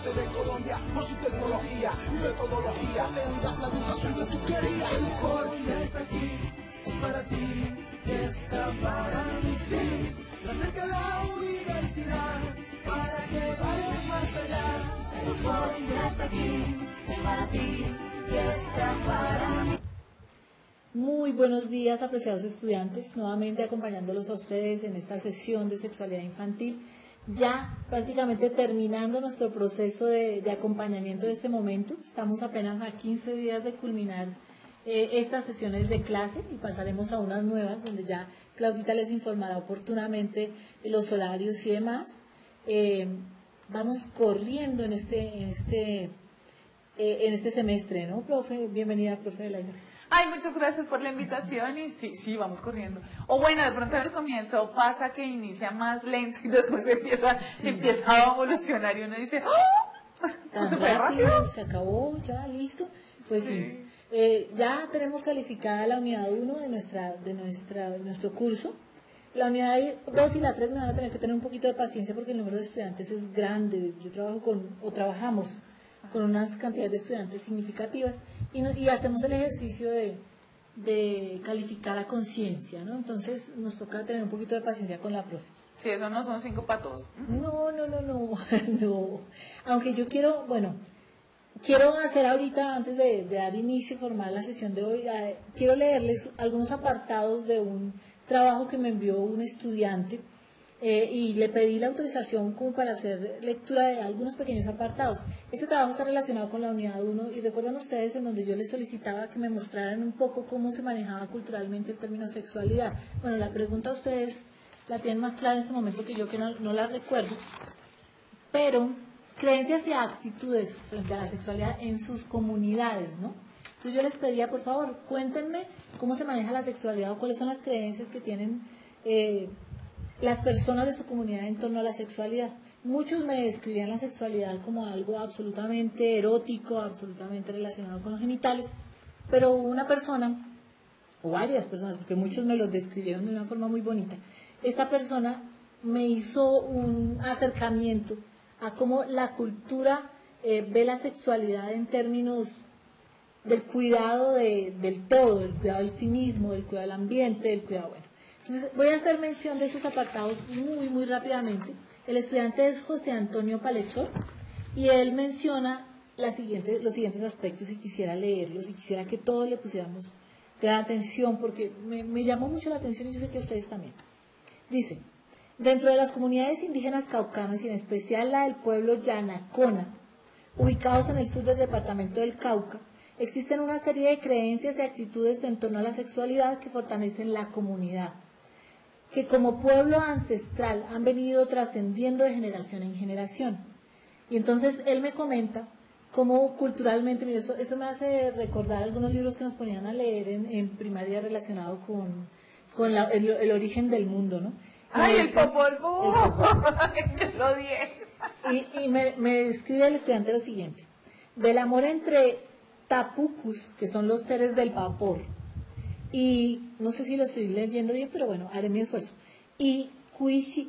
norte de Colombia, por su tecnología y metodología, tendrás la educación que tú querías. El Ford ya está aquí, es para ti, está para mí, sí. Te acerca la universidad para que vayas más allá. El Ford ya está aquí, es para ti, está para mí. Muy buenos días, apreciados estudiantes, nuevamente acompañándolos a ustedes en esta sesión de sexualidad infantil, ya prácticamente terminando nuestro proceso de acompañamiento de este momento. Estamos apenas a 15 días de culminar estas sesiones de clase y pasaremos a unas nuevas donde ya Claudita les informará oportunamente los horarios y demás. Vamos corriendo en este semestre, ¿no, profe? Bienvenida, profe de la Isla. Ay, muchas gracias por la invitación y sí, vamos corriendo. O bueno, de pronto al comienzo pasa que inicia más lento y después empieza a evolucionar y uno dice, ¡oh! Tan Se fue rápido. Se acabó, ya, listo. Pues sí. Sí. Ya tenemos calificada la unidad 1 de nuestro curso. La unidad 2 y la 3 me van a tener que tener un poquito de paciencia porque el número de estudiantes es grande. Yo trabajamos con unas cantidades de estudiantes significativas y hacemos el ejercicio de calificar a conciencia, ¿no? Entonces nos toca tener un poquito de paciencia con la profe. Sí, eso no son 5 para todos. No, no. Aunque yo quiero hacer ahorita, antes de dar inicio formal a la sesión de hoy, quiero leerles algunos apartados de un trabajo que me envió un estudiante y le pedí la autorización como para hacer lectura de algunos pequeños apartados. Este trabajo está relacionado con la unidad 1 y recuerdan ustedes en donde yo les solicitaba que me mostraran un poco cómo se manejaba culturalmente el término sexualidad. Bueno, la pregunta a ustedes la tienen más clara en este momento que yo, que no la recuerdo, pero creencias y actitudes frente a la sexualidad en sus comunidades, ¿no? Entonces yo les pedía, por favor, cuéntenme cómo se maneja la sexualidad o cuáles son las creencias que tienen las personas de su comunidad en torno a la sexualidad. Muchos me describían la sexualidad como algo absolutamente erótico, absolutamente relacionado con los genitales, pero una persona, o varias personas, porque muchos me los describieron de una forma muy bonita, esta persona me hizo un acercamiento a cómo la cultura ve la sexualidad en términos del cuidado del todo, del cuidado del sí mismo, del cuidado del ambiente, del cuidado, bueno. Entonces voy a hacer mención de esos apartados muy rápidamente. El estudiante es José Antonio Palechor y él menciona los siguientes aspectos y quisiera leerlos y quisiera que todos le pusiéramos gran atención porque me llamó mucho la atención y yo sé que a ustedes también. Dice: dentro de las comunidades indígenas caucanas y en especial la del pueblo Yanacona, ubicados en el sur del departamento del Cauca, existen una serie de creencias y actitudes en torno a la sexualidad que fortalecen la comunidad, que como pueblo ancestral han venido trascendiendo de generación en generación. Y entonces él me comenta cómo culturalmente, mire, eso me hace recordar algunos libros que nos ponían a leer en primaria relacionado con el origen del mundo, ¿no? ¡Ay, el Popol Vuh! ¡Que lo odié! Y me describe el estudiante lo siguiente: del amor entre tapucus, que son los seres del vapor, y no sé si lo estoy leyendo bien, pero bueno, haré mi esfuerzo, y cuishis,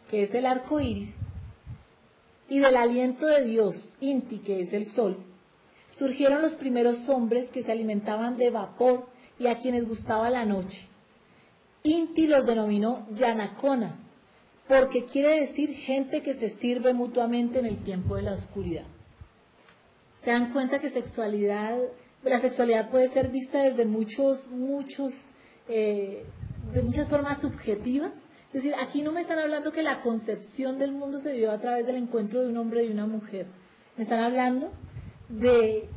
que es el arco iris, y del aliento de Dios, Inti, que es el sol, surgieron los primeros hombres que se alimentaban de vapor y a quienes gustaba la noche. Inti los denominó yanaconas, porque quiere decir gente que se sirve mutuamente en el tiempo de la oscuridad. Se dan cuenta que la sexualidad puede ser vista desde de muchas formas subjetivas. Es decir, aquí no me están hablando que la concepción del mundo se dio a través del encuentro de un hombre y una mujer. Me están hablando de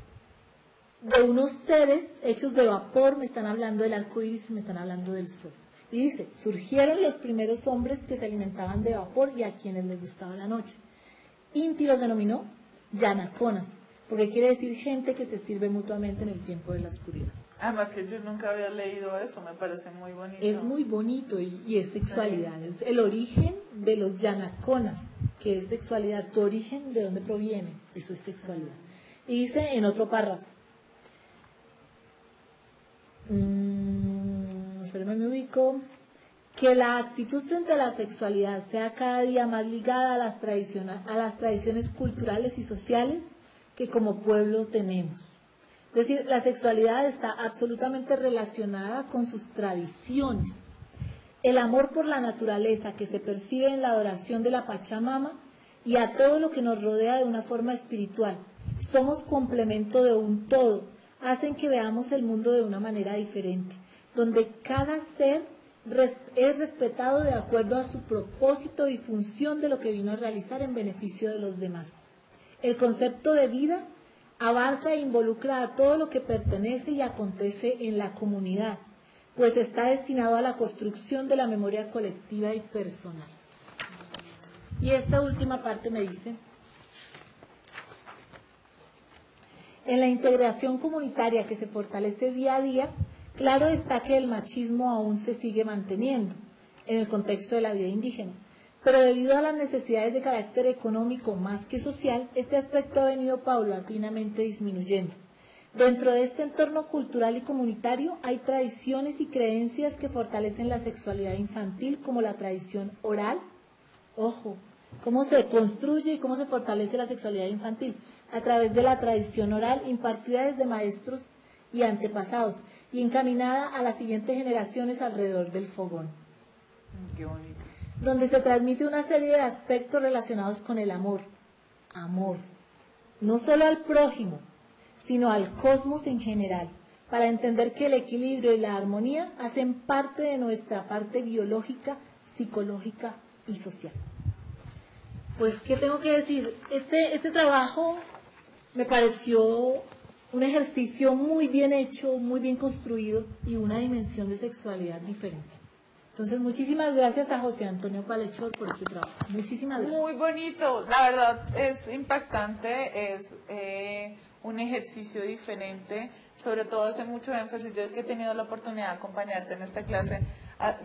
unos seres hechos de vapor, me están hablando del arco iris, me están hablando del sol. Y dice: surgieron los primeros hombres que se alimentaban de vapor y a quienes les gustaba la noche. Inti los denominó yanaconas, porque quiere decir gente que se sirve mutuamente en el tiempo de la oscuridad. Además que yo nunca había leído eso, me parece muy bonito. Es muy bonito y es sexualidad, sí. Es el origen de los yanaconas, que es sexualidad. Tu origen, ¿de dónde proviene? Eso es sexualidad. Y dice en otro párrafo, espérame, me ubico, que la actitud frente a la sexualidad sea cada día más ligada a las tradiciones culturales y sociales que como pueblo tenemos. Es decir, la sexualidad está absolutamente relacionada con sus tradiciones. El amor por la naturaleza que se percibe en la adoración de la Pachamama y a todo lo que nos rodea de una forma espiritual. Somos complemento de un todo, hacen que veamos el mundo de una manera diferente, donde cada ser es respetado de acuerdo a su propósito y función de lo que vino a realizar en beneficio de los demás. El concepto de vida abarca e involucra a todo lo que pertenece y acontece en la comunidad, pues está destinado a la construcción de la memoria colectiva y personal. Y esta última parte me dice: en la integración comunitaria que se fortalece día a día, claro está que el machismo aún se sigue manteniendo en el contexto de la vida indígena, pero debido a las necesidades de carácter económico más que social, este aspecto ha venido paulatinamente disminuyendo. Dentro de este entorno cultural y comunitario hay tradiciones y creencias que fortalecen la sexualidad infantil, como la tradición oral. Ojo, cómo se construye y cómo se fortalece la sexualidad infantil a través de la tradición oral impartida desde maestros y antepasados y encaminada a las siguientes generaciones alrededor del fogón. Qué bonito. Donde se transmite una serie de aspectos relacionados con el amor, no solo al prójimo, sino al cosmos en general, para entender que el equilibrio y la armonía hacen parte de nuestra parte biológica, psicológica y social. Pues, ¿qué tengo que decir? Este trabajo me pareció un ejercicio muy bien hecho, muy bien construido y una dimensión de sexualidad diferente. Entonces, muchísimas gracias a José Antonio Palechor por este trabajo. Muchísimas gracias. Muy bonito, la verdad es impactante, es un ejercicio diferente, sobre todo hace mucho énfasis, yo que he tenido la oportunidad de acompañarte en esta clase,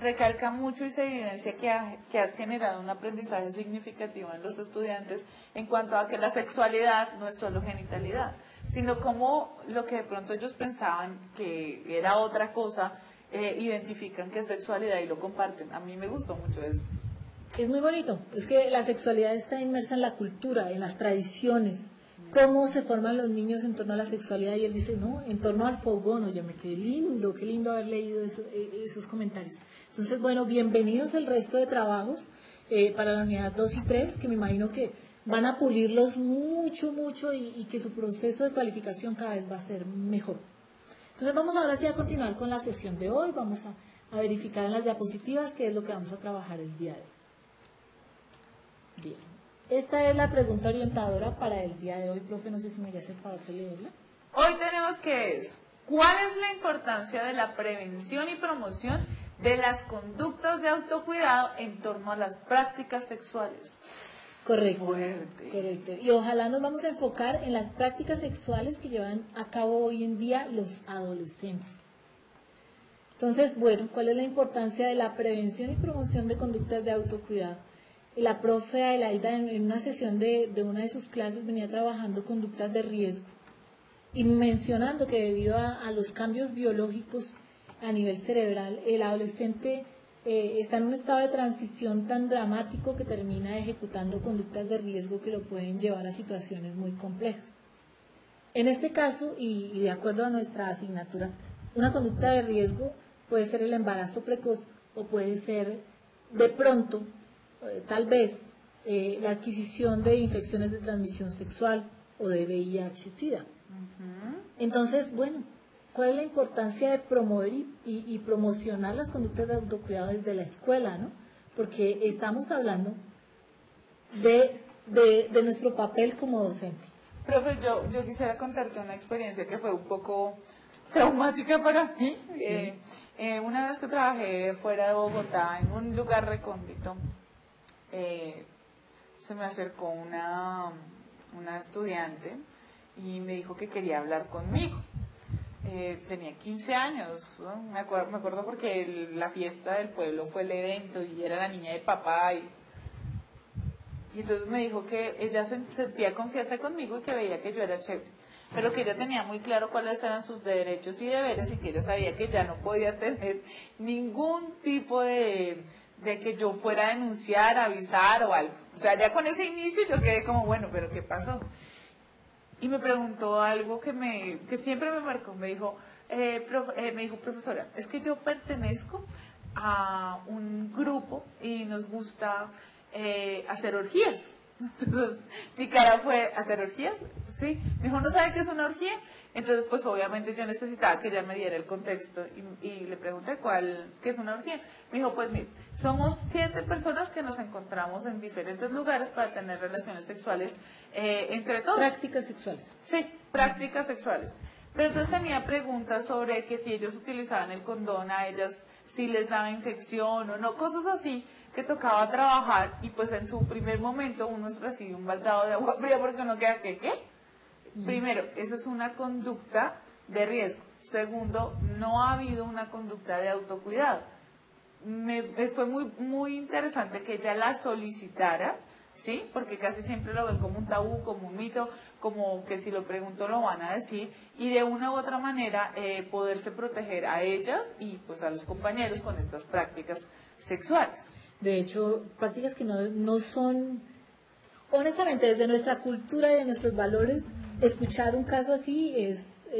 recalca mucho y se evidencia que has generado un aprendizaje significativo en los estudiantes en cuanto a que la sexualidad no es solo genitalidad, sino como lo que de pronto ellos pensaban que era otra cosa, identifican que es sexualidad y lo comparten. A mí me gustó mucho, es muy bonito, es que la sexualidad está inmersa en la cultura, en las tradiciones, cómo se forman los niños en torno a la sexualidad, y él dice, no, en torno al fogón. Óyeme, qué lindo haber leído esos comentarios. Entonces, bueno, bienvenidos el resto de trabajos para la unidad 2 y 3, que me imagino que van a pulirlos mucho y que su proceso de cualificación cada vez va a ser mejor. Entonces vamos ahora sí a continuar con la sesión de hoy, vamos a verificar en las diapositivas qué es lo que vamos a trabajar el día de hoy. Bien, esta es la pregunta orientadora para el día de hoy, profe, no sé si me hace el favor de leerla. Hoy tenemos que es, ¿cuál es la importancia de la prevención y promoción de las conductas de autocuidado en torno a las prácticas sexuales? Correcto, Fuerte. correcto. Y ojalá nos vamos a enfocar en las prácticas sexuales que llevan a cabo hoy en día los adolescentes. Entonces, bueno, ¿cuál es la importancia de la prevención y promoción de conductas de autocuidado? La profe Adelaida en una sesión de una de sus clases venía trabajando conductas de riesgo y mencionando que debido a los cambios biológicos a nivel cerebral, el adolescente está en un estado de transición tan dramático que termina ejecutando conductas de riesgo que lo pueden llevar a situaciones muy complejas. En este caso, y de acuerdo a nuestra asignatura, una conducta de riesgo puede ser el embarazo precoz o puede ser de pronto, tal vez, la adquisición de infecciones de transmisión sexual o de VIH-Sida. Entonces, bueno, ¿cuál es la importancia de promover y promocionar las conductas de autocuidado desde la escuela, ¿no? Porque estamos hablando de nuestro papel como docente. Profe, yo quisiera contarte una experiencia que fue un poco traumática para mí. Sí. Una vez que trabajé fuera de Bogotá, en un lugar recóndito, se me acercó una estudiante y me dijo que quería hablar conmigo. Tenía 15 años, ¿no? Me acuerdo porque la fiesta del pueblo fue el evento y era la niña de papá. Y entonces me dijo que ella sentía confianza conmigo y que veía que yo era chévere, pero que ella tenía muy claro cuáles eran sus derechos y deberes y que ella sabía que ya no podía tener ningún tipo de que yo fuera a denunciar, avisar o algo. O sea, ya con ese inicio yo quedé como, bueno, pero ¿qué pasó? Y me preguntó algo que siempre me marcó. Me dijo, profesora, es que yo pertenezco a un grupo y nos gusta hacer orgías. Entonces, mi cara fue, ¿hacer orgías? Sí. Me dijo, ¿no sabe qué es una orgía? Entonces, pues obviamente yo necesitaba que ella me diera el contexto y le pregunté qué es una orgía. Me dijo, pues mire, somos 7 personas que nos encontramos en diferentes lugares para tener relaciones sexuales entre todos. Prácticas sexuales. Sí, prácticas sexuales. Pero entonces tenía preguntas sobre que si ellos utilizaban el condón a ellas, si les daba infección o no, cosas así que tocaba trabajar y pues en su primer momento uno recibe un baldado de agua fría porque uno queda, ¿qué? Primero, esa es una conducta de riesgo. Segundo, no ha habido una conducta de autocuidado. Me fue muy interesante que ella la solicitara, ¿sí? Porque casi siempre lo ven como un tabú, como un mito, como que si lo pregunto lo van a decir, y de una u otra manera poderse proteger a ellas y pues a los compañeros con estas prácticas sexuales. De hecho, prácticas que no son, honestamente, desde nuestra cultura y de nuestros valores, escuchar un caso así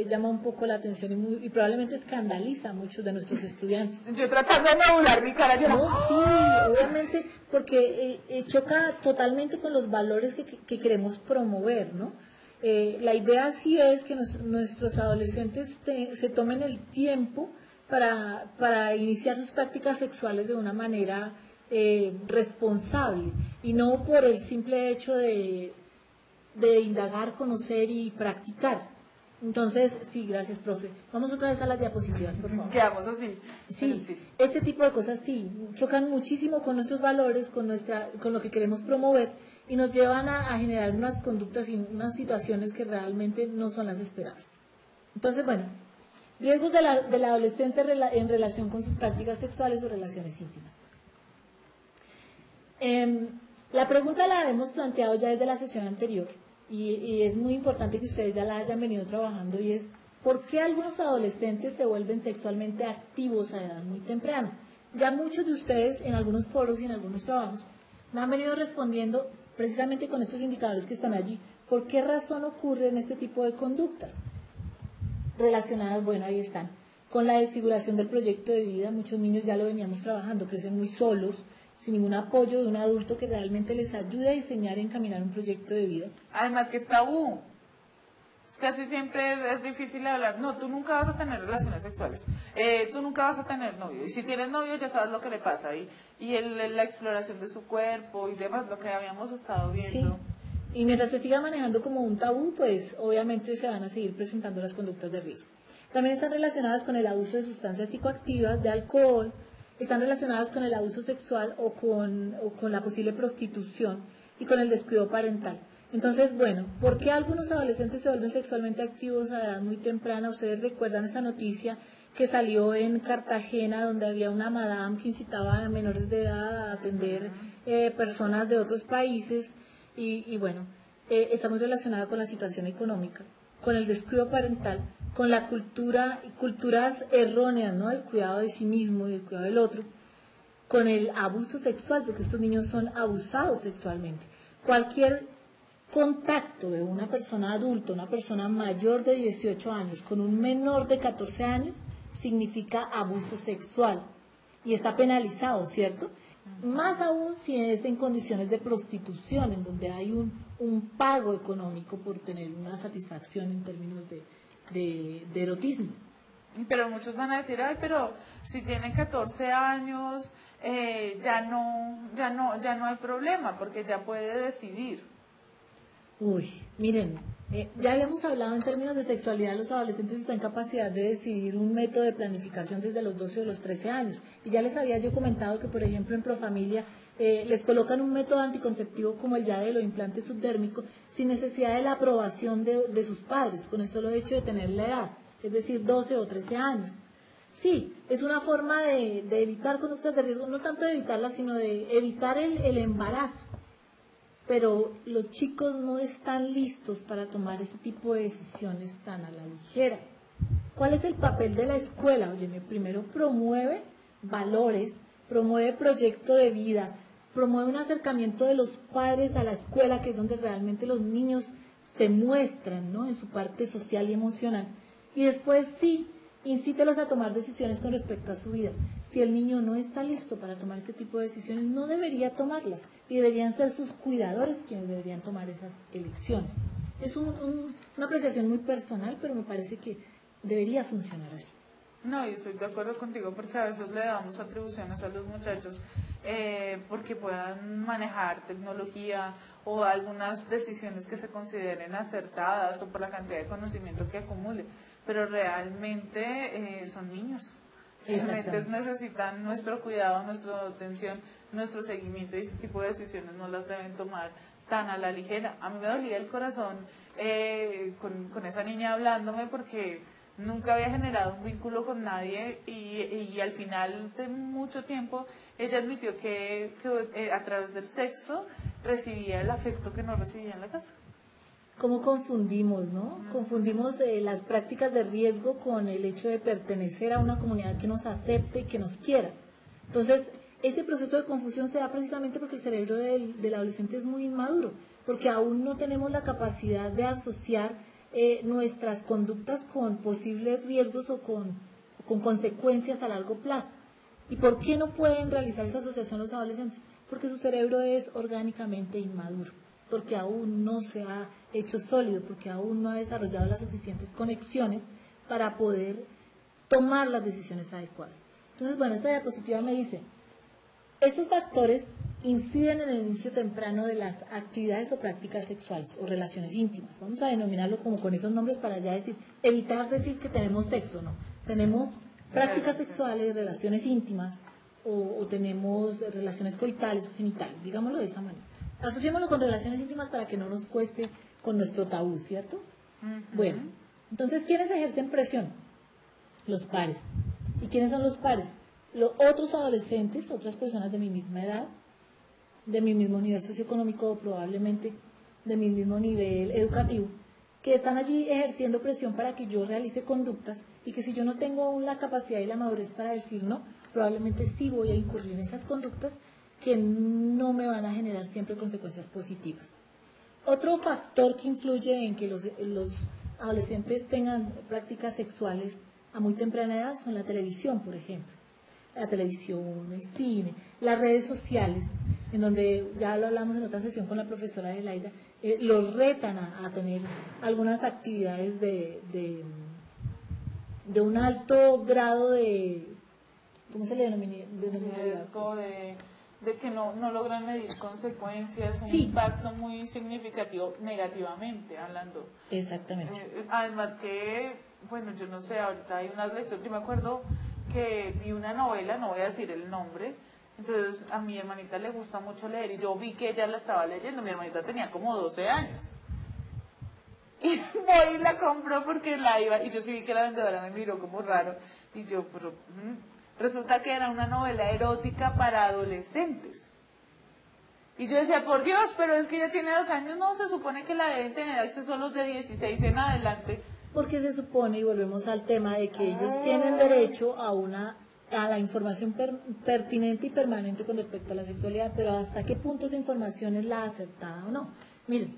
llama un poco la atención y probablemente escandaliza a muchos de nuestros estudiantes. Yo tratando de modular mi cara, yo no, sí, obviamente, porque choca totalmente con los valores que queremos promover, ¿no? La idea sí es que nuestros adolescentes se tomen el tiempo para iniciar sus prácticas sexuales de una manera responsable y no por el simple hecho de indagar, conocer y practicar. Entonces, sí, gracias, profe. Vamos otra vez a las diapositivas, por favor. Quedamos así. Sí, este tipo de cosas sí, chocan muchísimo con nuestros valores, con lo que queremos promover y nos llevan a generar unas conductas y unas situaciones que realmente no son las esperadas. Entonces, bueno, riesgos del adolescente en relación con sus prácticas sexuales o relaciones íntimas. La pregunta la hemos planteado ya desde la sesión anterior y es muy importante que ustedes ya la hayan venido trabajando y es ¿por qué algunos adolescentes se vuelven sexualmente activos a edad muy temprana? Ya muchos de ustedes en algunos foros y en algunos trabajos me han venido respondiendo precisamente con estos indicadores que están allí. ¿Por qué razón ocurren este tipo de conductas? Relacionadas, bueno, ahí están. Con la desfiguración del proyecto de vida, muchos niños ya lo veníamos trabajando, crecen muy solos, sin ningún apoyo de un adulto que realmente les ayude a diseñar y encaminar un proyecto de vida. Además que es tabú. Casi siempre es difícil hablar. No, tú nunca vas a tener relaciones sexuales. Tú nunca vas a tener novio. Y si tienes novio ya sabes lo que le pasa. Y la exploración de su cuerpo y demás, lo que habíamos estado viendo. Sí. Y mientras se siga manejando como un tabú, pues obviamente se van a seguir presentando las conductas de riesgo. También están relacionadas con el abuso de sustancias psicoactivas, de alcohol, están relacionadas con el abuso sexual o con la posible prostitución y con el descuido parental. Entonces, bueno, ¿por qué algunos adolescentes se vuelven sexualmente activos a edad muy temprana? Ustedes recuerdan esa noticia que salió en Cartagena, donde había una madame que incitaba a menores de edad a atender personas de otros países y bueno, está muy relacionada con la situación económica, con el descuido parental, con la culturas erróneas, ¿no? Del cuidado de sí mismo y del cuidado del otro, con el abuso sexual, porque estos niños son abusados sexualmente. Cualquier contacto de una persona adulta, una persona mayor de 18 años, con un menor de 14 años, significa abuso sexual y está penalizado, ¿cierto? Más aún si es en condiciones de prostitución, en donde hay un pago económico por tener una satisfacción en términos de erotismo. Pero muchos van a decir, ay, pero si tienen 14 años, ya no hay problema, porque ya puede decidir. Uy, miren, ya habíamos hablado en términos de sexualidad, los adolescentes están en capacidad de decidir un método de planificación desde los 12 o los 13 años. Y ya les había yo comentado que, por ejemplo, en Profamilia les colocan un método anticonceptivo como el Yadel o implante subdérmico sin necesidad de la aprobación de sus padres, con el solo hecho de tener la edad, es decir, 12 o 13 años. Sí, es una forma de evitar conductas de riesgo, no tanto de evitarlas, sino de evitar el embarazo. pero los chicos no están listos para tomar ese tipo de decisiones tan a la ligera. ¿Cuál es el papel de la escuela? Óyeme, primero promueve valores, promueve proyecto de vida, promueve un acercamiento de los padres a la escuela, que es donde realmente los niños se muestran, ¿no?, en su parte social y emocional. Y después sí, incítelos a tomar decisiones con respecto a su vida. Si el niño no está listo para tomar este tipo de decisiones, no debería tomarlas, y deberían ser sus cuidadores quienes deberían tomar esas elecciones. Es una apreciación muy personal, pero me parece que debería funcionar así. No, y estoy de acuerdo contigo, porque a veces le damos atribuciones a los muchachos porque puedan manejar tecnología o algunas decisiones que se consideren acertadas o por la cantidad de conocimiento que acumule, pero realmente son niños. Realmente necesitan nuestro cuidado, nuestra atención, nuestro seguimiento, y ese tipo de decisiones no las deben tomar tan a la ligera. A mí me dolía el corazón con esa niña hablándome, porque nunca había generado un vínculo con nadie, y al final de mucho tiempo ella admitió que a través del sexo recibía el afecto que no recibía en la casa. ¿Cómo confundimos, no? Confundimos las prácticas de riesgo con el hecho de pertenecer a una comunidad que nos acepte y que nos quiera. Entonces, ese proceso de confusión se da precisamente porque el cerebro del adolescente es muy inmaduro, porque aún no tenemos la capacidad de asociar nuestras conductas con posibles riesgos o con consecuencias a largo plazo. ¿Y por qué no pueden realizar esa asociación los adolescentes? Porque su cerebro es orgánicamente inmaduro, porque aún no se ha hecho sólido, porque aún no ha desarrollado las suficientes conexiones para poder tomar las decisiones adecuadas. Entonces, bueno, esta diapositiva me dice, estos factores inciden en el inicio temprano de las actividades o prácticas sexuales o relaciones íntimas. Vamos a denominarlo como con esos nombres para ya decir, evitar decir que tenemos sexo, ¿no? Tenemos prácticas sexuales, relaciones íntimas, o tenemos relaciones coitales o genitales, digámoslo de esa manera. Asociémoslo con relaciones íntimas para que no nos cueste con nuestro tabú, ¿cierto? Bueno, entonces, ¿quiénes ejercen presión? Los pares. ¿Y quiénes son los pares? Los otros adolescentes, otras personas de mi misma edad, de mi mismo nivel socioeconómico, o probablemente de mi mismo nivel educativo, que están allí ejerciendo presión para que yo realice conductas, y que si yo no tengo la capacidad y la madurez para decir no, probablemente sí voy a incurrir en esas conductas que no me van a generar siempre consecuencias positivas. Otro factor que influye en que los adolescentes tengan prácticas sexuales a muy temprana edad son la televisión, por ejemplo. La televisión, el cine, las redes sociales, en donde ya lo hablamos en otra sesión con la profesora Adelaida, los retan a tener algunas actividades de un alto grado de, ¿cómo se le denomina? Riesgo de que no logran medir consecuencias, un Sí. impacto muy significativo negativamente hablando. Exactamente. Además que, bueno, yo no sé, ahorita hay unas lecturas, yo me acuerdo que vi una novela, no voy a decir el nombre, entonces a mi hermanita le gusta mucho leer, y yo vi que ella la estaba leyendo, mi hermanita tenía como 12 años. Y voy y la compro porque la iba, y yo sí vi que la vendedora me miró como raro, y yo, pero resulta que era una novela erótica para adolescentes. Y yo decía, por Dios, pero es que ella tiene 2 años, no, se supone que la deben tener acceso a los de 16 en adelante. Porque se supone, y volvemos al tema, de que ellos tienen derecho a la información pertinente y permanente con respecto a la sexualidad, pero hasta qué punto esa información es la acertada o no. Miren,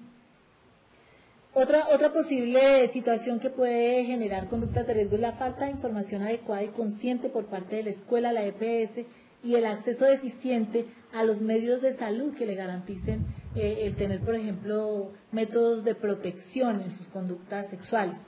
otra posible situación que puede generar conductas de riesgo es la falta de información adecuada y consciente por parte de la escuela, la EPS, y el acceso deficiente a los medios de salud que le garanticen el tener, por ejemplo, métodos de protección en sus conductas sexuales.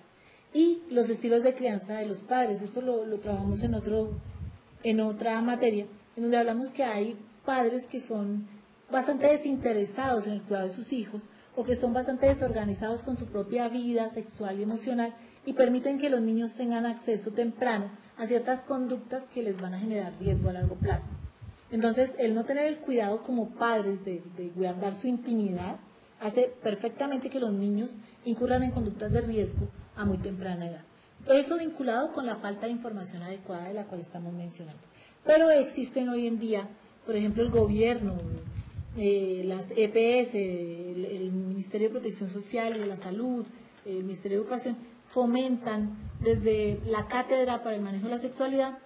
Y los estilos de crianza de los padres. Esto lo trabajamos en otra materia, en donde hablamos que hay padres que son bastante desinteresados en el cuidado de sus hijos, o que son bastante desorganizados con su propia vida sexual y emocional, y permiten que los niños tengan acceso temprano a ciertas conductas que les van a generar riesgo a largo plazo. Entonces, el no tener el cuidado como padres de guardar su intimidad hace perfectamente que los niños incurran en conductas de riesgo a muy temprana edad. Eso vinculado con la falta de información adecuada de la cual estamos mencionando. Pero existen hoy en día, por ejemplo, el gobierno las EPS, el Ministerio de Protección Social y de la Salud, el Ministerio de Educación, fomentan desde la Cátedra para el Manejo de la Sexualidad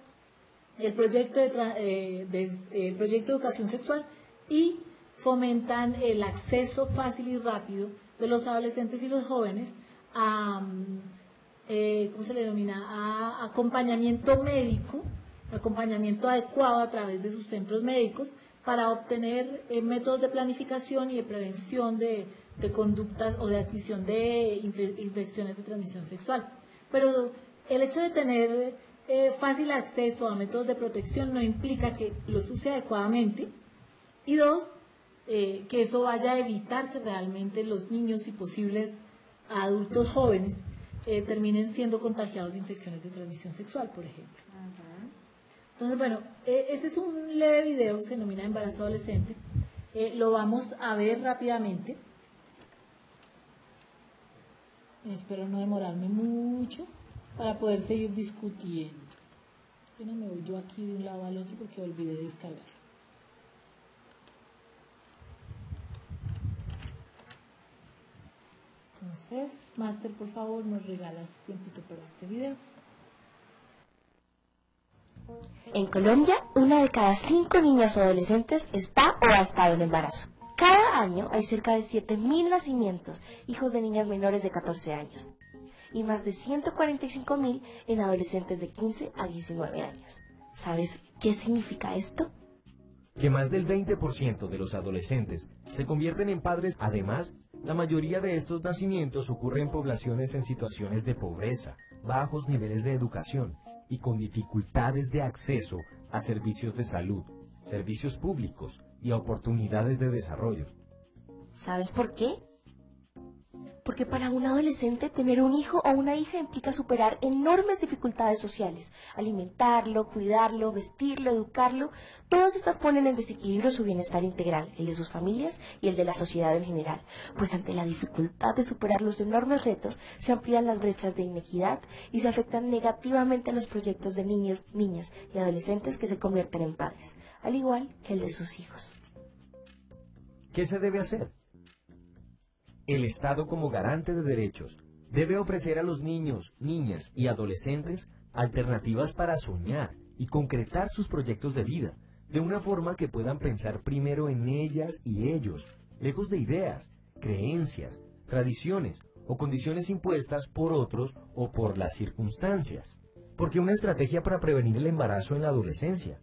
el proyecto el proyecto de educación sexual y fomentan el acceso fácil y rápido de los adolescentes y los jóvenes a, ¿cómo se le denomina?, a acompañamiento médico, acompañamiento adecuado a través de sus centros médicos para obtener métodos de planificación y de prevención de conductas o de adquisición de infecciones de transmisión sexual. Pero el hecho de tener fácil acceso a métodos de protección no implica que los use adecuadamente, y dos, que eso vaya a evitar que realmente los niños y posibles adultos jóvenes terminen siendo contagiados de infecciones de transmisión sexual, por ejemplo. Entonces, bueno, este es un leve video que se denomina embarazo adolescente. Lo vamos a ver rápidamente. Espero no demorarme mucho para poder seguir discutiendo. Que no me voy yo aquí de un lado al otro porque olvidé descargar. Entonces, Master, por favor, nos regalas tiempito para este video. En Colombia, 1 de cada 5 niños o adolescentes está o ha estado en embarazo. Cada año hay cerca de 7.000 nacimientos, hijos de niñas menores de 14 años, y más de 145.000 en adolescentes de 15 a 19 años. ¿Sabes qué significa esto? Que más del 20% de los adolescentes se convierten en padres. Además, la mayoría de estos nacimientos ocurren en poblaciones en situaciones de pobreza, bajos niveles de educación y con dificultades de acceso a servicios de salud, servicios públicos y a oportunidades de desarrollo. ¿Sabes por qué? Porque para un adolescente tener un hijo o una hija implica superar enormes dificultades sociales. Alimentarlo, cuidarlo, vestirlo, educarlo, todas estas ponen en desequilibrio su bienestar integral, el de sus familias y el de la sociedad en general. Pues ante la dificultad de superar los enormes retos, se amplían las brechas de inequidad y se afectan negativamente a los proyectos de niños, niñas y adolescentes que se convierten en padres, al igual que el de sus hijos. ¿Qué se debe hacer? El Estado, como garante de derechos, debe ofrecer a los niños, niñas y adolescentes alternativas para soñar y concretar sus proyectos de vida, de una forma que puedan pensar primero en ellas y ellos, lejos de ideas, creencias, tradiciones o condiciones impuestas por otros o por las circunstancias. Porque una estrategia para prevenir el embarazo en la adolescencia.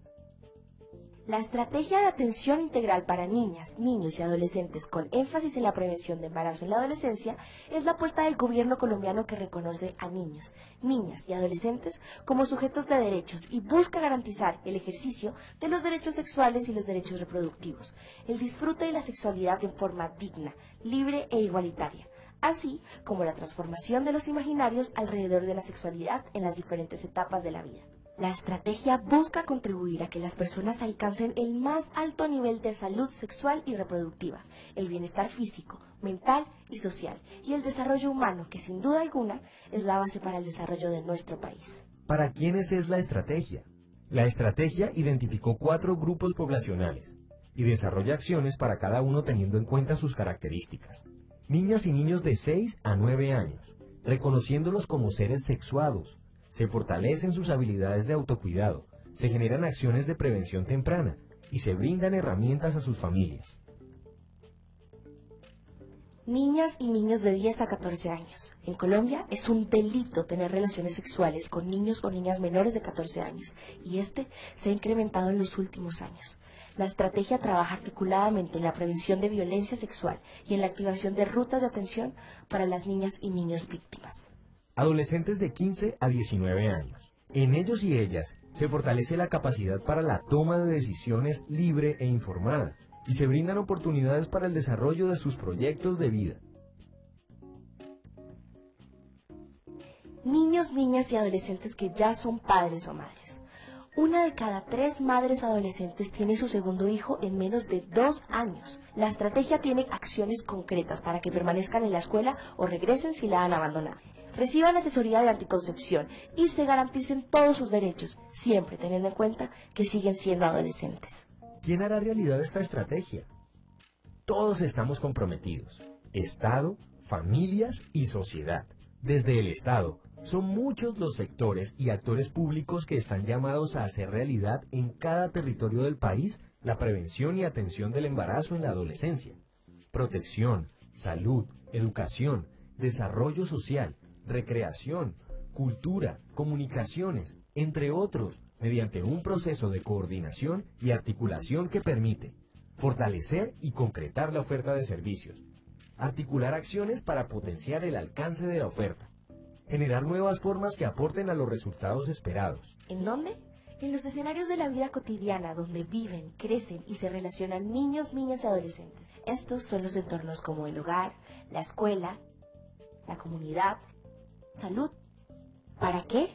La estrategia de atención integral para niñas, niños y adolescentes con énfasis en la prevención de embarazo en la adolescencia es la apuesta del gobierno colombiano que reconoce a niños, niñas y adolescentes como sujetos de derechos y busca garantizar el ejercicio de los derechos sexuales y los derechos reproductivos, el disfrute de la sexualidad de forma digna, libre e igualitaria, así como la transformación de los imaginarios alrededor de la sexualidad en las diferentes etapas de la vida. La estrategia busca contribuir a que las personas alcancen el más alto nivel de salud sexual y reproductiva, el bienestar físico, mental y social, y el desarrollo humano, que sin duda alguna es la base para el desarrollo de nuestro país. ¿Para quiénes es la estrategia? La estrategia identificó 4 grupos poblacionales y desarrolla acciones para cada uno teniendo en cuenta sus características. Niñas y niños de 6 a 9 años, reconociéndolos como seres sexuados. Se fortalecen sus habilidades de autocuidado, se generan acciones de prevención temprana y se brindan herramientas a sus familias. Niñas y niños de 10 a 14 años. En Colombia es un delito tener relaciones sexuales con niños o niñas menores de 14 años y este se ha incrementado en los últimos años. La estrategia trabaja articuladamente en la prevención de violencia sexual y en la activación de rutas de atención para las niñas y niños víctimas. Adolescentes de 15 a 19 años. En ellos y ellas se fortalece la capacidad para la toma de decisiones libre e informada y se brindan oportunidades para el desarrollo de sus proyectos de vida. Niños, niñas y adolescentes que ya son padres o madres. 1 de cada 3 madres adolescentes tiene su segundo hijo en menos de 2 años. La estrategia tiene acciones concretas para que permanezcan en la escuela o regresen si la han abandonado. Reciban asesoría de anticoncepción y se garanticen todos sus derechos, siempre teniendo en cuenta que siguen siendo adolescentes. ¿Quién hará realidad esta estrategia? Todos estamos comprometidos, Estado, familias y sociedad. Desde el Estado, son muchos los sectores y actores públicos que están llamados a hacer realidad en cada territorio del país la prevención y atención del embarazo en la adolescencia. Protección, salud, educación, desarrollo social, recreación, cultura, comunicaciones, entre otros, mediante un proceso de coordinación y articulación que permite fortalecer y concretar la oferta de servicios, articular acciones para potenciar el alcance de la oferta, generar nuevas formas que aporten a los resultados esperados. ¿En dónde? En los escenarios de la vida cotidiana donde viven, crecen y se relacionan niños, niñas y adolescentes. Estos son los entornos como el hogar, la escuela, la comunidad, salud. ¿Para qué?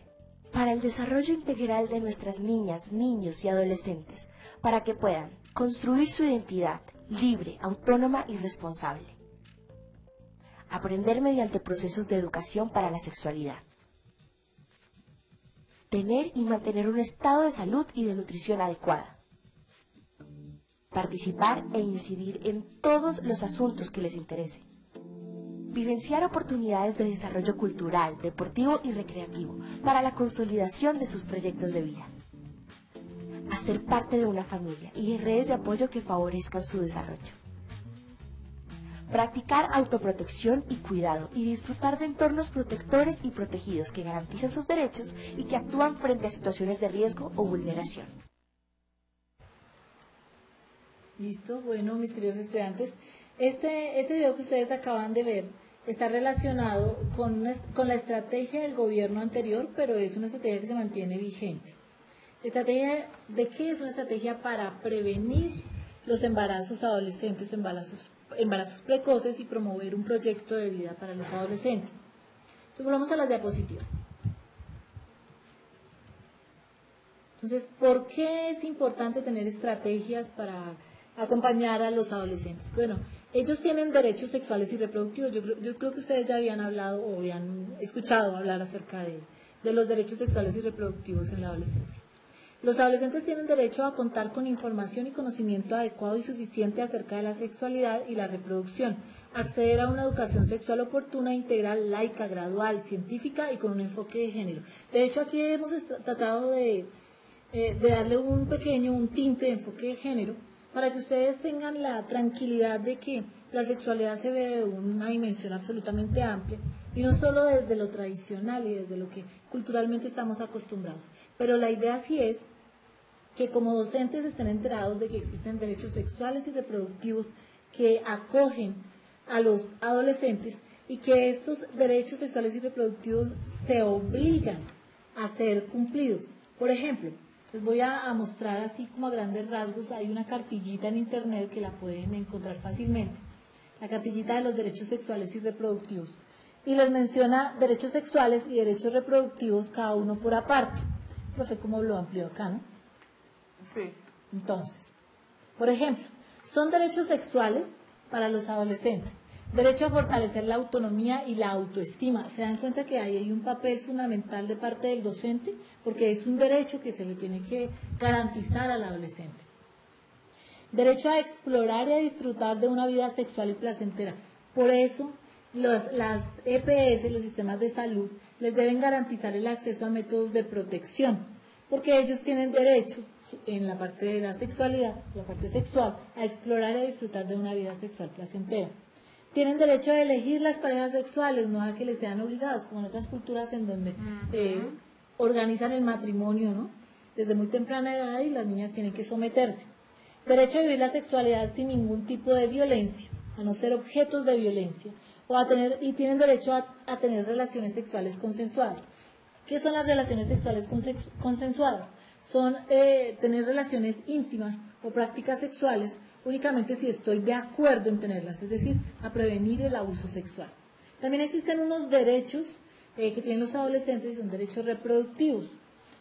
Para el desarrollo integral de nuestras niñas, niños y adolescentes, para que puedan construir su identidad libre, autónoma y responsable. Aprender mediante procesos de educación para la sexualidad. Tener y mantener un estado de salud y de nutrición adecuada. Participar e incidir en todos los asuntos que les interesen. Vivenciar oportunidades de desarrollo cultural, deportivo y recreativo para la consolidación de sus proyectos de vida. Hacer parte de una familia y de redes de apoyo que favorezcan su desarrollo. Practicar autoprotección y cuidado y disfrutar de entornos protectores y protegidos que garantizan sus derechos y que actúan frente a situaciones de riesgo o vulneración. Listo, bueno, mis queridos estudiantes, este video que ustedes acaban de ver está relacionado con la estrategia del gobierno anterior, pero es una estrategia que se mantiene vigente. ¿Estrategia de qué? Es una estrategia para prevenir los embarazos adolescentes, embarazos precoces y promover un proyecto de vida para los adolescentes. Entonces, volvamos a las diapositivas. Entonces, ¿por qué es importante tener estrategias para acompañar a los adolescentes? Bueno, ellos tienen derechos sexuales y reproductivos. Yo creo que ustedes ya habían hablado o habían escuchado hablar acerca de los derechos sexuales y reproductivos en la adolescencia. Los adolescentes tienen derecho a contar con información y conocimiento adecuado y suficiente acerca de la sexualidad y la reproducción, acceder a una educación sexual oportuna, integral, laica, gradual, científica y con un enfoque de género. De hecho, aquí hemos tratado de darle un tinte de enfoque de género para que ustedes tengan la tranquilidad de que la sexualidad se ve de una dimensión absolutamente amplia y no solo desde lo tradicional y desde lo que culturalmente estamos acostumbrados. Pero la idea sí es que como docentes estén enterados de que existen derechos sexuales y reproductivos que acogen a los adolescentes y que estos derechos sexuales y reproductivos se obligan a ser cumplidos. Por ejemplo, les voy a mostrar así como a grandes rasgos, hay una cartillita en internet que la pueden encontrar fácilmente, la cartillita de los derechos sexuales y reproductivos, y les menciona derechos sexuales y derechos reproductivos cada uno por aparte. Profe, ¿cómo lo amplió acá, no? Sí. Entonces, por ejemplo, son derechos sexuales para los adolescentes, derecho a fortalecer la autonomía y la autoestima. ¿Se dan cuenta que ahí hay un papel fundamental de parte del docente? Porque es un derecho que se le tiene que garantizar al adolescente. Derecho a explorar y a disfrutar de una vida sexual y placentera. Por eso, las EPS, los sistemas de salud, les deben garantizar el acceso a métodos de protección, porque ellos tienen derecho, en la parte de la sexualidad, la parte sexual, a explorar y a disfrutar de una vida sexual placentera. Tienen derecho a elegir las parejas sexuales, no a que les sean obligadas, como en otras culturas en donde organizan el matrimonio, ¿no? Desde muy temprana edad y las niñas tienen que someterse. Derecho a vivir la sexualidad sin ningún tipo de violencia, a no ser objetos de violencia, y tienen derecho a tener relaciones sexuales consensuadas. ¿Qué son las relaciones sexuales consensuadas? Son tener relaciones íntimas o prácticas sexuales únicamente si estoy de acuerdo en tenerlas, es decir, a prevenir el abuso sexual. También existen unos derechos que tienen los adolescentes, son derechos reproductivos.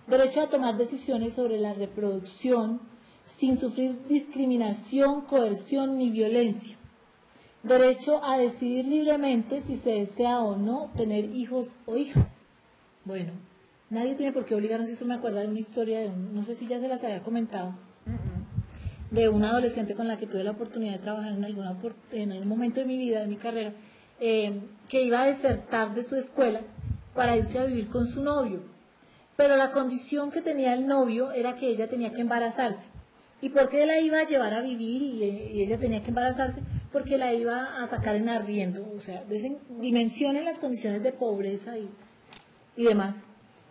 Derecho a tomar decisiones sobre la reproducción sin sufrir discriminación, coerción ni violencia. Derecho a decidir libremente si se desea o no tener hijos o hijas. Bueno, nadie tiene por qué obligarnos, eso me acuerda de una historia no sé si ya se las había comentado, de una adolescente con la que tuve la oportunidad de trabajar en en algún momento de mi vida, de mi carrera, que iba a desertar de su escuela para irse a vivir con su novio. Pero la condición que tenía el novio era que ella tenía que embarazarse. ¿Y por qué la iba a llevar a vivir y ella tenía que embarazarse? Porque la iba a sacar en arriendo, o sea, dimensionen las condiciones de pobreza y demás.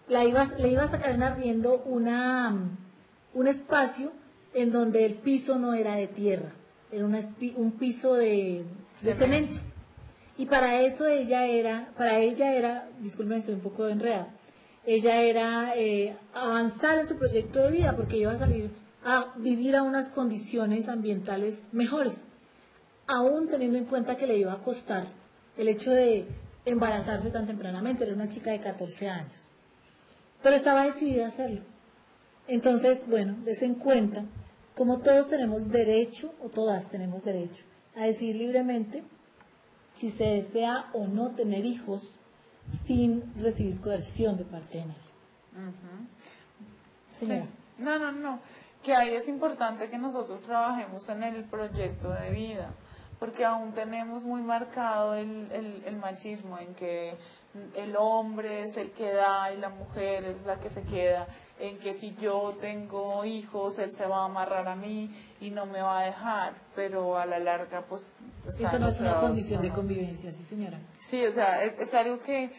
Le iba a sacar en arriendo un espacio en donde el piso no era de tierra, era un piso de cemento. Y para ella era, disculpen, estoy un poco enredada, ella era avanzar en su proyecto de vida porque iba a salir a vivir a unas condiciones ambientales mejores, aún teniendo en cuenta que le iba a costar el hecho de embarazarse tan tempranamente. Era una chica de 14 años, pero estaba decidida a hacerlo. Entonces, bueno, des en cuenta como todos tenemos derecho, o todas tenemos derecho, a decidir libremente si se desea o no tener hijos sin recibir coerción de parte de nadie. Señora. Sí. No. Que ahí es importante que nosotros trabajemos en el proyecto de vida, porque aún tenemos muy marcado el machismo en que el hombre es el que da y la mujer es la que se queda, en que si yo tengo hijos él se va a amarrar a mí y no me va a dejar, pero a la larga pues... Eso no es una condición de convivencia, sí señora. Sí, o sea, es algo que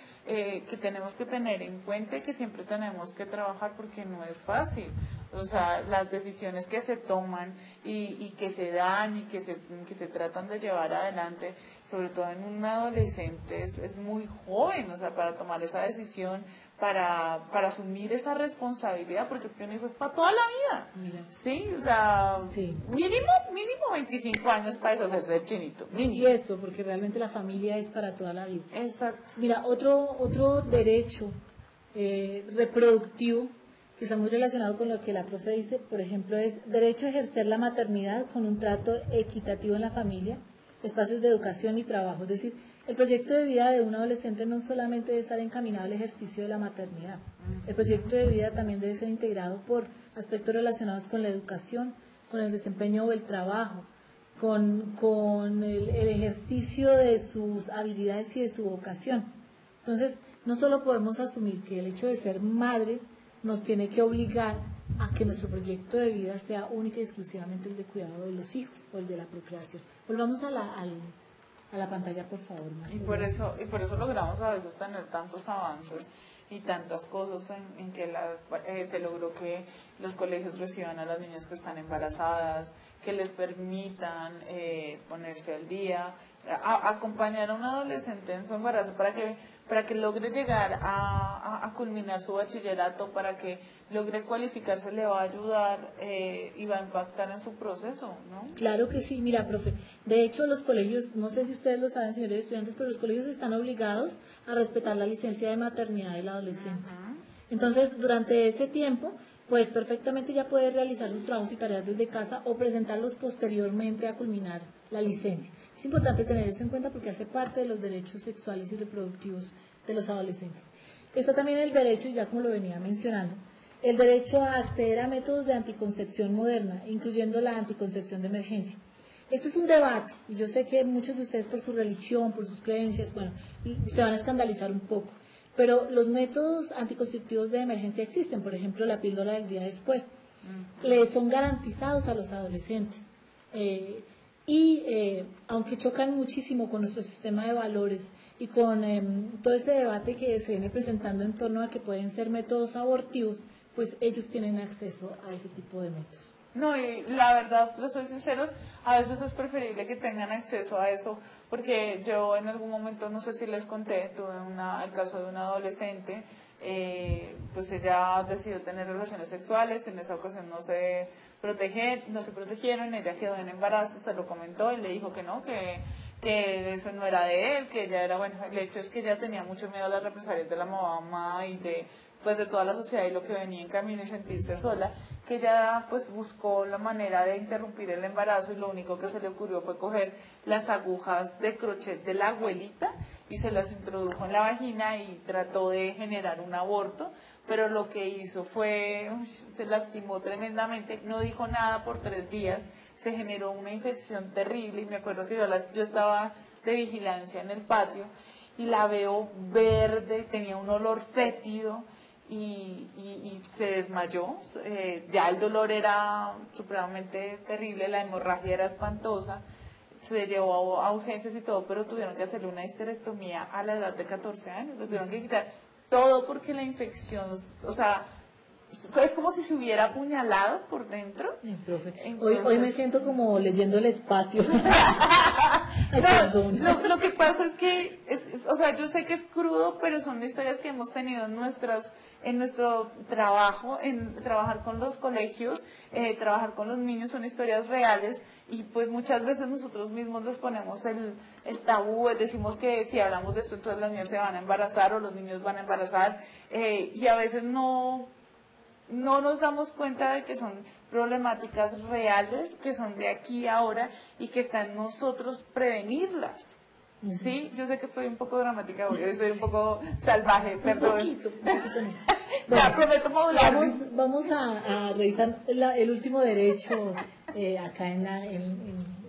tenemos que tener en cuenta y que siempre tenemos que trabajar porque no es fácil. O sea, las decisiones que se toman y que se dan y que se tratan de llevar adelante, sobre todo en un adolescente, es muy joven, o sea, para tomar esa decisión, para asumir esa responsabilidad, porque es que un hijo es para toda la vida. Mira. Sí, o sea, sí. mínimo 25 años para deshacerse del chinito. Y eso, porque realmente la familia es para toda la vida. Exacto. Mira, otro derecho reproductivo que está muy relacionado con lo que la profe dice, por ejemplo, es derecho a ejercer la maternidad con un trato equitativo en la familia, espacios de educación y trabajo. Es decir, el proyecto de vida de un adolescente no solamente debe estar encaminado al ejercicio de la maternidad. El proyecto de vida también debe ser integrado por aspectos relacionados con la educación, con el desempeño o el trabajo, con el ejercicio de sus habilidades y de su vocación. Entonces, no solo podemos asumir que el hecho de ser madre nos tiene que obligar a que nuestro proyecto de vida sea única y exclusivamente el de cuidado de los hijos o el de la procreación. Volvamos a la pantalla, por favor. Y por eso logramos a veces tener tantos avances y tantas cosas en que se logró que los colegios reciban a las niñas que están embarazadas, que les permitan ponerse al día, acompañar a un adolescente en su embarazo para que logre llegar a culminar su bachillerato, para que logre cualificarse, le va a ayudar y va a impactar en su proceso, ¿no? Claro que sí, mira, profe, de hecho los colegios, no sé si ustedes lo saben, señores estudiantes, pero los colegios están obligados a respetar la licencia de maternidad del adolescente. Entonces, durante ese tiempo, pues perfectamente ya puede realizar sus trabajos y tareas desde casa o presentarlos posteriormente a culminar la licencia. Es importante tener eso en cuenta porque hace parte de los derechos sexuales y reproductivos de los adolescentes. Está también el derecho, ya como lo venía mencionando, el derecho a acceder a métodos de anticoncepción moderna, incluyendo la anticoncepción de emergencia. Esto es un debate y yo sé que muchos de ustedes por su religión, por sus creencias, bueno, se van a escandalizar un poco, pero los métodos anticonceptivos de emergencia existen, por ejemplo, la píldora del día después. Le son garantizados a los adolescentes. Aunque chocan muchísimo con nuestro sistema de valores y con todo ese debate que se viene presentando en torno a que pueden ser métodos abortivos, pues ellos tienen acceso a ese tipo de métodos. No, y la verdad, les soy sinceros, a veces es preferible que tengan acceso a eso, porque yo en algún momento, no sé si les conté, tuve el caso de una adolescente, pues ella decidió tener relaciones sexuales, en esa ocasión no se protegieron, ella quedó en embarazo, se lo comentó, y le dijo que no, que eso no era de él, que ella era, bueno, el hecho es que ella tenía mucho miedo a las represalias de la mamá y de toda la sociedad y lo que venía en camino y sentirse sola, que ella pues buscó la manera de interrumpir el embarazo y lo único que se le ocurrió fue coger las agujas de crochet de la abuelita y se las introdujo en la vagina y trató de generar un aborto, pero lo que hizo fue, se lastimó tremendamente, no dijo nada por 3 días, se generó una infección terrible y me acuerdo que yo estaba de vigilancia en el patio y la veo verde, tenía un olor fétido y se desmayó. Ya el dolor era supremamente terrible, la hemorragia era espantosa, se llevó a urgencias y todo, pero tuvieron que hacerle una histerectomía a la edad de 14 años, lo tuvieron que quitar todo porque la infección, o sea, es como si se hubiera apuñalado por dentro. Profe, Entonces, hoy me siento como leyendo el espacio. Ay, perdón. lo que pasa es que, o sea, yo sé que es crudo, pero son historias que hemos tenido en nuestro trabajo, en trabajar con los colegios, trabajar con los niños, son historias reales y pues muchas veces nosotros mismos les ponemos el tabú, decimos que si hablamos de esto entonces las niñas se van a embarazar o los niños van a embarazar y a veces no nos damos cuenta de que son problemáticas reales, que son de aquí y ahora y que está en nosotros prevenirlas. ¿Sí? Yo sé que estoy un poco dramática hoy, estoy un poco salvaje, perdón. Un poquito no. Ya, prometo modular. Vamos a revisar el último derecho acá en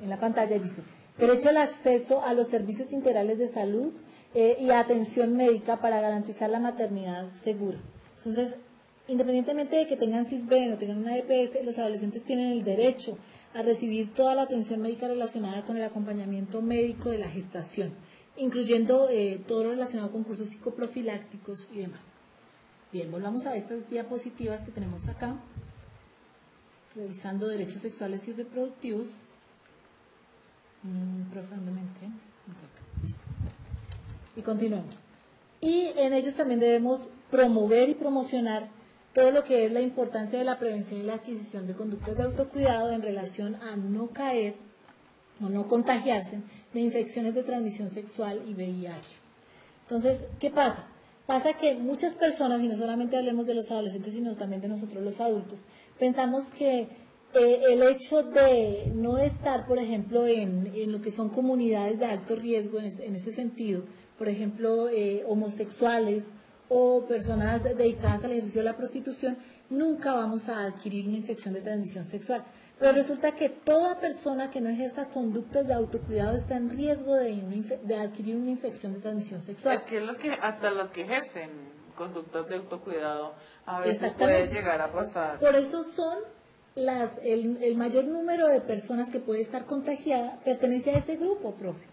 la pantalla. Dice, derecho al acceso a los servicios integrales de salud y atención médica para garantizar la maternidad segura. Entonces, independientemente de que tengan CISBEN o tengan una EPS, los adolescentes tienen el derecho a recibir toda la atención médica relacionada con el acompañamiento médico de la gestación, incluyendo todo lo relacionado con cursos psicoprofilácticos y demás. Bien, volvamos a estas diapositivas que tenemos acá, revisando derechos sexuales y reproductivos. Profundamente. Listo. Y continuemos. Y en ellos también debemos promover y promocionar todo lo que es la importancia de la prevención y la adquisición de conductas de autocuidado en relación a no caer o no contagiarse de infecciones de transmisión sexual y VIH. Entonces, ¿qué pasa? Pasa que muchas personas, y no solamente hablemos de los adolescentes, sino también de nosotros los adultos, pensamos que el hecho de no estar, por ejemplo, en lo que son comunidades de alto riesgo en ese sentido, por ejemplo, homosexuales, o personas dedicadas al ejercicio de la prostitución, nunca vamos a adquirir una infección de transmisión sexual. Pero resulta que toda persona que no ejerza conductas de autocuidado está en riesgo de adquirir una infección de transmisión sexual. Es que hasta los que ejercen conductas de autocuidado a veces puede llegar a pasar. Por eso son el mayor número de personas que puede estar contagiada pertenece a ese grupo, profe.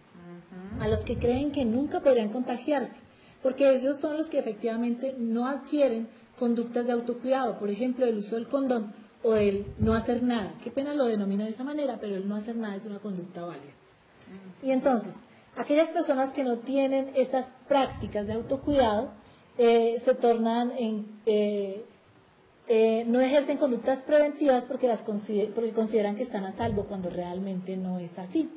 A los que creen que nunca podrían contagiarse. Porque ellos son los que efectivamente no adquieren conductas de autocuidado, por ejemplo, el uso del condón o el no hacer nada. Qué pena lo denomina de esa manera, pero el no hacer nada es una conducta válida. Y entonces, aquellas personas que no tienen estas prácticas de autocuidado se tornan no ejercen conductas preventivas porque consideran que están a salvo cuando realmente no es así.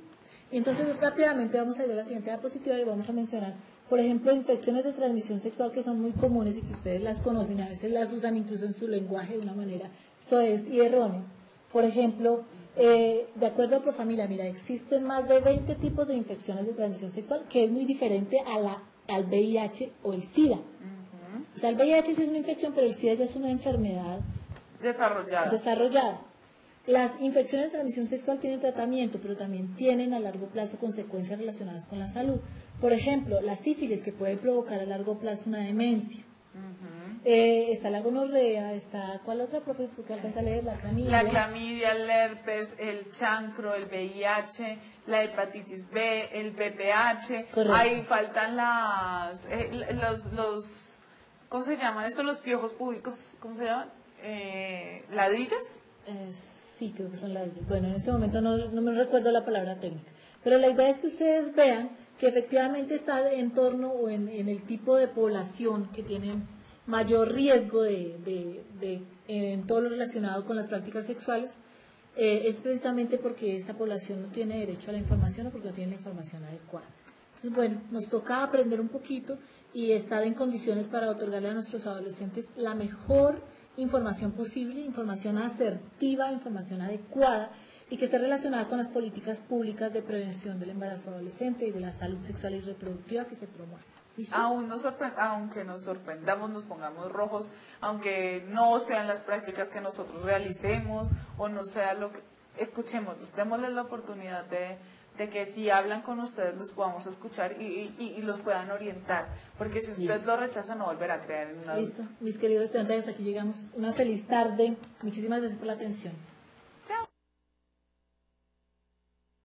Y entonces rápidamente vamos a ir a la siguiente diapositiva y vamos a mencionar, por ejemplo, infecciones de transmisión sexual que son muy comunes y que ustedes las conocen y a veces las usan incluso en su lenguaje de una manera soez y errónea. Por ejemplo, de acuerdo a Profamilia, mira, existen más de 20 tipos de infecciones de transmisión sexual, que es muy diferente al VIH o el SIDA. O sea, el VIH sí es una infección, pero el SIDA ya es una enfermedad desarrollada. Las infecciones de transmisión sexual tienen tratamiento, pero también tienen a largo plazo consecuencias relacionadas con la salud. Por ejemplo, la sífilis, que puede provocar a largo plazo una demencia. Está la gonorrea, está, ¿cuál otra, profe, tú que alcanza a leer? La clamidia. La clamidia, el herpes, el chancro, el VIH, la hepatitis B, el VPH. Correcto. Ahí faltan los ¿cómo se llaman estos? Los piojos públicos, ¿cómo se llaman? ¿Ladrillas? Sí, creo que son ladrillos. Bueno, en este momento no me recuerdo la palabra técnica. Pero la idea es que ustedes vean que efectivamente está en torno o en el tipo de población que tienen mayor riesgo en todo lo relacionado con las prácticas sexuales, es precisamente porque esta población no tiene derecho a la información o porque no tiene la información adecuada. Entonces, bueno, nos toca aprender un poquito y estar en condiciones para otorgarle a nuestros adolescentes la mejor información posible, información asertiva, información adecuada y que esté relacionada con las políticas públicas de prevención del embarazo adolescente y de la salud sexual y reproductiva que se promueven. ¿Listo? Aunque nos sorprendamos, nos pongamos rojos, aunque no sean las prácticas que nosotros realicemos o no sea lo que... Escuchémoslos, démosles la oportunidad de que si hablan con ustedes los podamos escuchar y los puedan orientar, porque si usted lo rechaza no volverá a creer en una... Listo, mis queridos estudiantes, hasta aquí llegamos. Una feliz tarde. Muchísimas gracias por la atención.